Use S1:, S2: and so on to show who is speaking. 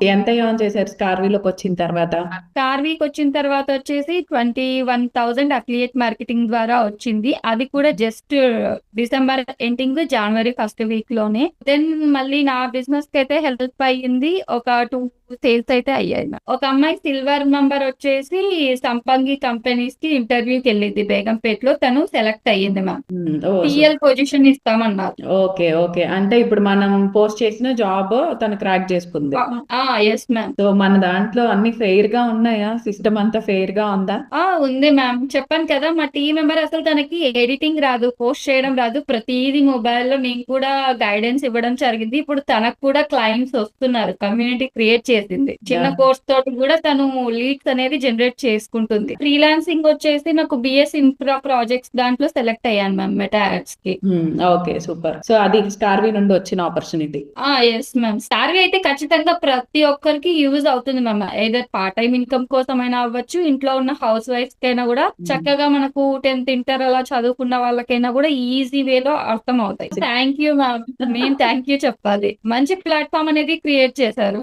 S1: ఎంత ఎర్న్ చేశారు స్టార్వీలోకి వచ్చిన తర్వాత?
S2: స్టార్వీకి వచ్చిన తర్వాత వచ్చేసి 21,000 అఫిలియేట్ మార్కెటింగ్ ద్వారా వచ్చింది. అది కూడా జస్ట్ డిసెంబర్ ఎండింగ్, జనవరి ఫస్ట్ వీక్ లోనే. దెన్ మళ్ళీ నా బిజినెస్ కి అయితే హెల్ప్ అయ్యింది. ఒక 2 సేల్స్ అయితే అయ్యాయి. ఒక అమ్మాయి సిల్వర్ మెంబర్ వచ్చేసి సంపంగి కంపెనీస్ కి ఇంటర్వ్యూకి వెళ్ళింది బేగంపేటలో. తను సెలెక్ట్ అయ్యింది మ్యామ్.
S1: ఓ
S2: టిఎల్ పొజిషన్ ఇస్తామన్నారు.
S1: ఓకే ఓకే, అంటే ఇప్పుడు మనం పోస్ట్ చేసిన జాబ్ తను క్రాక్ చేసుకుంది.
S2: Yes ma'am.
S1: సో మన దాంట్లో అన్ని ఫెయిర్ గా ఉన్నాయా? సిస్టమ్ అంతా ఫెయిర్ గా ఉందా?
S2: ఉంది మ్యామ్. చెప్పాను కదా, మా టీం మెంబర్ అసలు తనకి ఎడిటింగ్ రాదు, పోస్ట్ చేయడం రాదు. ప్రతిదీ మొబైల్లో నేను కూడా గైడెన్స్ ఇవ్వడం జరిగింది. ఇప్పుడు తనకు కూడా క్లయింట్స్ వస్తున్నారు. కమ్యూనిటీ క్రియేట్ చేసింది. చిన్న కోర్స్ తోటి కూడా తను లీడ్స్ అనేది జనరేట్ చేసుకుంటుంది. ఫ్రీలాన్సింగ్ వచ్చేసి నాకు బిఎస్ ఇన్ఫ్రా ప్రాజెక్ట్స్ దాంట్లో సెలెక్ట్ అయ్యాను మ్యామ్, మెటా యాడ్స్ కి.
S1: Okay super. సో అది స్టార్వీ నుండి వచ్చిన ఆపర్చునిటీ.
S2: Yes ma'am. స్టార్వీ అయితే ఖచ్చితంగా ప్రతి ఒక్కరికి యూజ్ అవుతుంది ma'am. Either part time income కోసం అయినా అవ్వచ్చు, ఇంట్లో ఉన్న హౌస్ వైఫ్స్ కైనా కూడా చక్కగా మనకు 10th ఇంటర్ అలా చదువుకున్న వాళ్ళకైనా కూడా ఈజీ వేలో అర్థం అవుతాయి. Thank you ma'am. మేము థ్యాంక్ యూ చెప్పాలి. మంచి ప్లాట్ఫామ్ అనేది క్రియేట్ చేశారు.